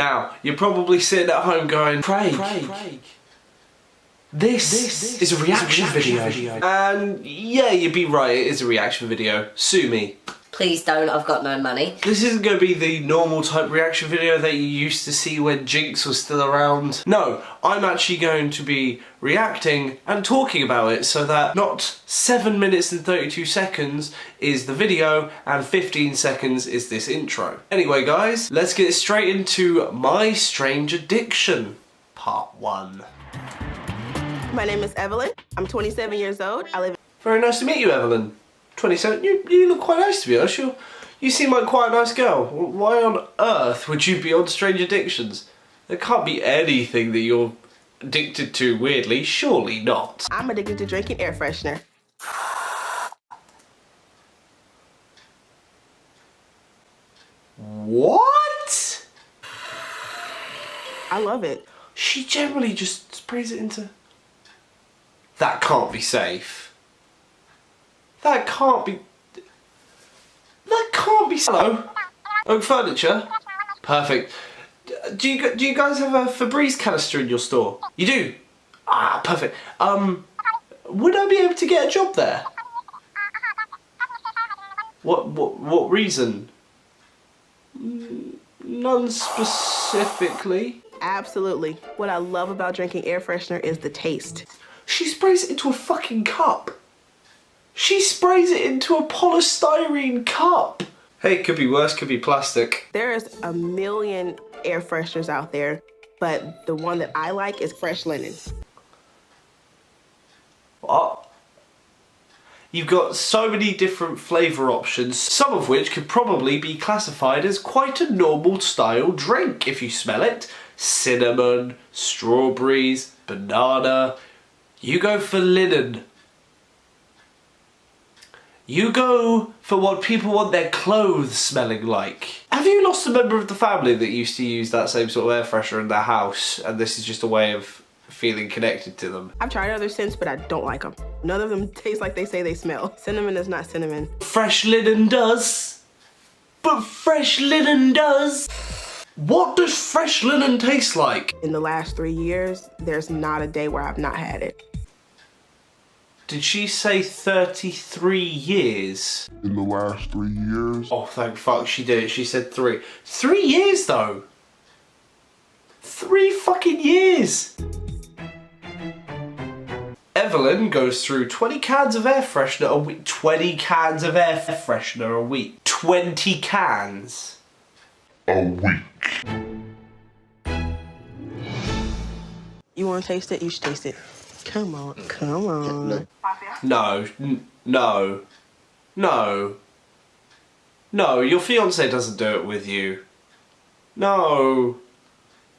Now, you're probably sitting at home going, Craig. This is a reaction video. And yeah, you'd be right, it is a reaction video. Sue me. Please don't, I've got no money. This isn't going to be the normal type reaction video that you used to see when Jinx was still around. No, I'm actually going to be reacting and talking about it so that not 7 minutes and 32 seconds is the video and 15 seconds is this intro. Anyway guys, let's get straight into My Strange Addiction, Part 1. My name is Evelyn. I'm 27 years old. I live. Very nice to meet you, Evelyn. 27. You look quite nice, to be honest. You seem like quite a nice girl. Why on earth would you be on Strange Addictions? There can't be anything that you're addicted to weirdly. Surely not. I'm addicted to drinking air freshener. What? I love it. She generally just sprays it into... That can't be safe. That can't be... Hello? Oak furniture? Perfect. Do you guys have a Febreze canister in your store? You do? Ah, perfect. Would I be able to get a job there? What reason? None specifically. Absolutely. What I love about drinking air freshener is the taste. She sprays it into a fucking cup. She sprays it into a polystyrene cup. Hey, it could be worse, could be plastic. There's a million air fresheners out there, but the one that I like is fresh linen. What? You've got so many different flavour options, some of which could probably be classified as quite a normal style drink if you smell it. Cinnamon, strawberries, banana. You go for linen. You go for what people want their clothes smelling like. Have you lost a member of the family that used to use that same sort of air freshener in their house and this is just a way of feeling connected to them? I've tried other scents, but I don't like them. None of them taste like they say they smell. Cinnamon is not cinnamon. Fresh linen does. But fresh linen does. What does fresh linen taste like? In the last 3 years, there's not a day where I've not had it. Did she say 33 years? In the last 3 years. Oh, thank fuck she did it. She said 3. 3 years though. 3 fucking years. Evelyn goes through 20 cans of air freshener a week. 20 cans of air freshener a week. 20 cans. A week. You want to taste it? You should taste it. Come on, come on. No, no, no. No, your fiance doesn't do it with you. No.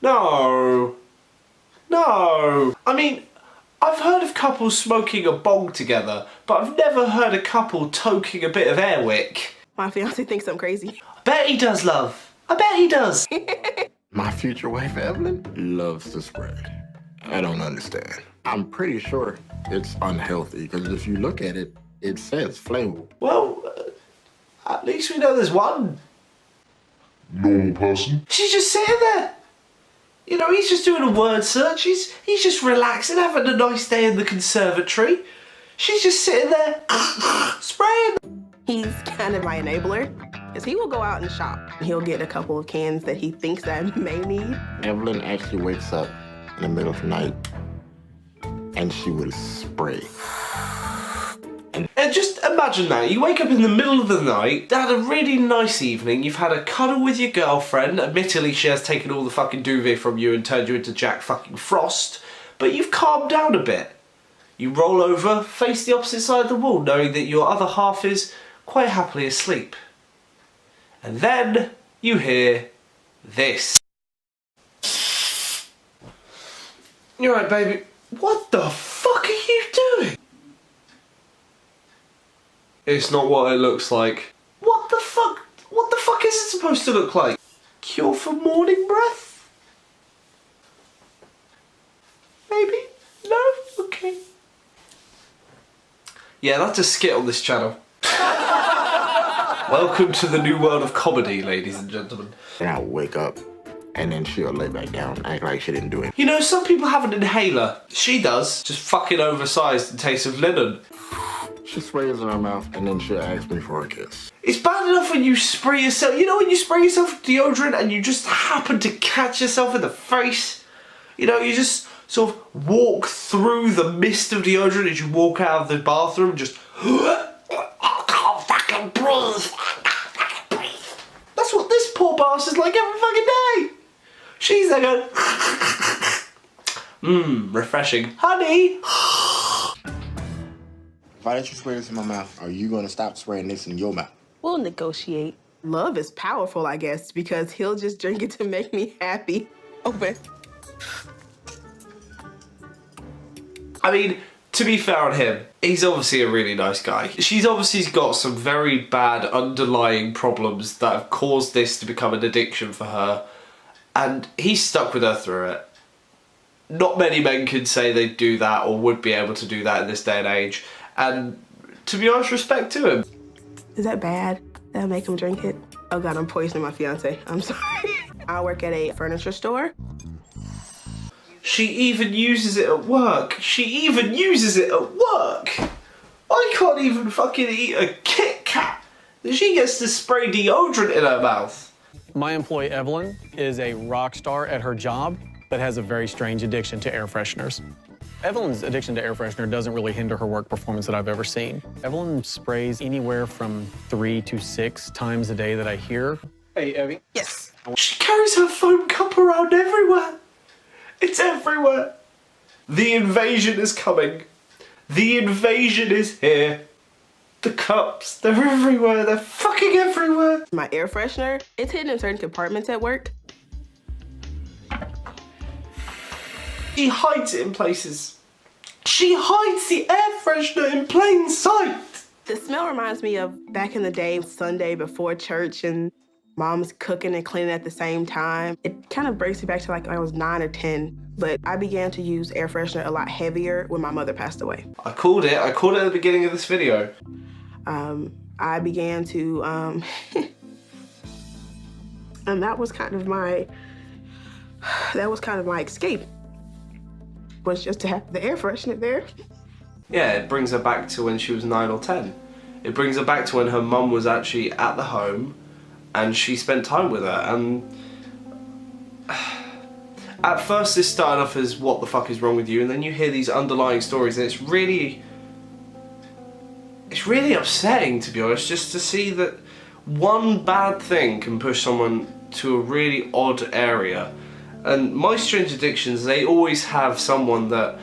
No. No. I mean, I've heard of couples smoking a bong together, but I've never heard a couple toking a bit of Airwick. My fiance thinks I'm crazy. I bet he does, love. I bet he does. My future wife, Evelyn, loves to spray. I don't understand. I'm pretty sure it's unhealthy because if you look at it, it says flammable. Well, at least we know there's one. Normal person. She's just sitting there. You know, he's just doing a word search. He's just relaxing, having a nice day in the conservatory. She's just sitting there, spraying. He's kind of my enabler, because he will go out and shop. He'll get a couple of cans that he thinks I may need. Evelyn actually wakes up in the middle of the night and she will spray. And just imagine that. You wake up in the middle of the night, had a really nice evening, you've had a cuddle with your girlfriend, admittedly she has taken all the fucking duvet from you and turned you into Jack fucking Frost, but you've calmed down a bit. You roll over, face the opposite side of the wall, knowing that your other half is quite happily asleep. And then you hear this. You're right, baby. What the fuck are you doing? It's not what it looks like. What the fuck? What the fuck is it supposed to look like? Cure for morning breath? Maybe? No? Okay. Yeah, that's a skit on this channel. Welcome to the new world of comedy, ladies and gentlemen. And I wake up and then she'll lay back down and act like she didn't do it. You know, some people have an inhaler. She does. Just fucking oversized and tastes of linen. She sprays in her mouth, and then she'll ask me for a kiss. It's bad enough when you spray yourself. You know when you spray yourself with deodorant and you just happen to catch yourself in the face? You know, you just sort of walk through the mist of deodorant as you walk out of the bathroom and just... I can't fucking breathe. That's what this poor bastard's like every fucking day. She's there going... refreshing. Honey! If I let you spray this in my mouth, are you gonna stop spraying this in your mouth? We'll negotiate. Love is powerful, I guess, because he'll just drink it to make me happy. Open. I mean, to be fair on him, he's obviously a really nice guy. She's obviously got some very bad underlying problems that have caused this to become an addiction for her, and he's stuck with her through it. Not many men could say they'd do that or would be able to do that in this day and age, and to be honest, respect to him. Is that bad? That'll make him drink it? Oh God, I'm poisoning my fiance. I'm sorry. I work at a furniture store. She even uses it at work. She even uses it at work. I can't even fucking eat a Kit Kat. She gets to spray deodorant in her mouth. My employee, Evelyn, is a rock star at her job, but has a very strange addiction to air fresheners. Evelyn's addiction to air freshener doesn't really hinder her work performance that I've ever seen. Evelyn sprays anywhere from 3 to 6 times a day that I hear. Hey, Evie. Yes. She carries her foam cup around everywhere. It's everywhere. The invasion is coming. The invasion is here. The cups, they're everywhere. They're fucking everywhere. My air freshener, it's hidden in certain compartments at work. She hides it in places. She hides the air freshener in plain sight. The smell reminds me of back in the day, Sunday before church, and mom's cooking and cleaning at the same time. It kind of brings me back to like when I was 9 or 10, but I began to use air freshener a lot heavier when my mother passed away. I called it at the beginning of this video. I began to, and that was kind of my escape, was just to have the air freshener there. Yeah, it brings her back to when she was 9 or 10. It brings her back to when her mum was actually at the home and she spent time with her, and at first this started off as what the fuck is wrong with you, and then you hear these underlying stories, and it's really upsetting, to be honest, just to see that one bad thing can push someone to a really odd area. And My Strange Addictions, they always have someone that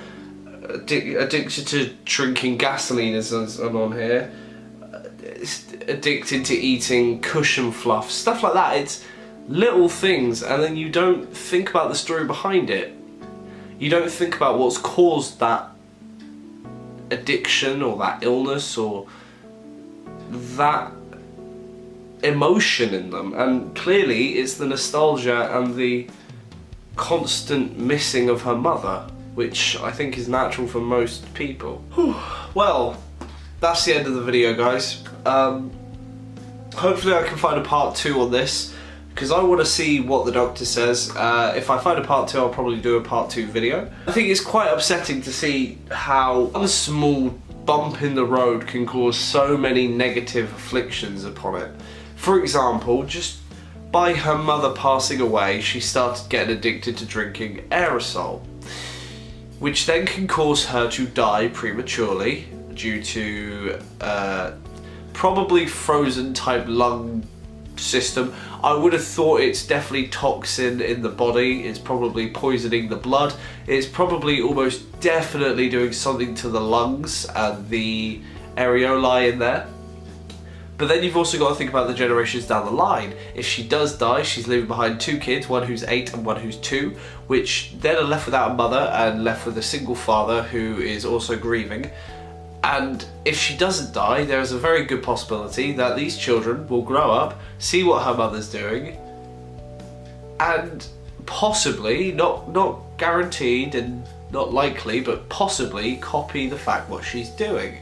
addicted to drinking gasoline, as on here, addicted to eating cushion fluff, stuff like that. It's little things, and then you don't think about the story behind it. You don't think about what's caused that addiction or that illness or that emotion in them, and clearly it's the nostalgia and the constant missing of her mother, which I think is natural for most people. Well, that's the end of the video, guys. Hopefully I can find a part 2 on this, because I want to see what the doctor says. If I find a part 2, I'll probably do a part 2 video. I think it's quite upsetting to see how one small bump in the road can cause so many negative afflictions upon it. For example, just by her mother passing away, she started getting addicted to drinking aerosol, which then can cause her to die prematurely due to probably frozen type lung system. I would have thought it's definitely toxin in the body, it's probably poisoning the blood, it's probably almost definitely doing something to the lungs and the areolae in there. But then you've also got to think about the generations down the line. If she does die, she's leaving behind 2 kids, one who's 8 and one who's 2, which then are left without a mother and left with a single father who is also grieving. And if she doesn't die, there is a very good possibility that these children will grow up, see what her mother's doing, and possibly, not guaranteed and not likely, but possibly copy the fact what she's doing.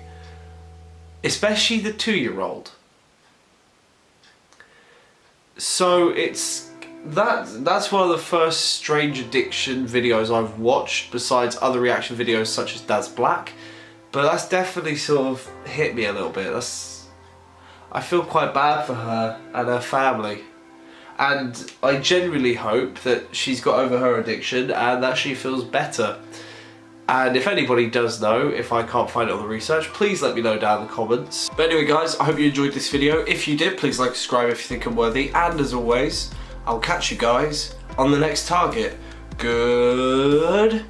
Especially the 2-year-old. So it's that's one of the first strange addiction videos I've watched, besides other reaction videos such as Dad's Black. But that's definitely sort of hit me a little bit. I feel quite bad for her and her family. And I genuinely hope that she's got over her addiction and that she feels better. And if anybody does know, if I can't find it on the research, please let me know down in the comments. But anyway guys, I hope you enjoyed this video. If you did, please like, subscribe if you think I'm worthy. And as always, I'll catch you guys on the next target. Goodbye.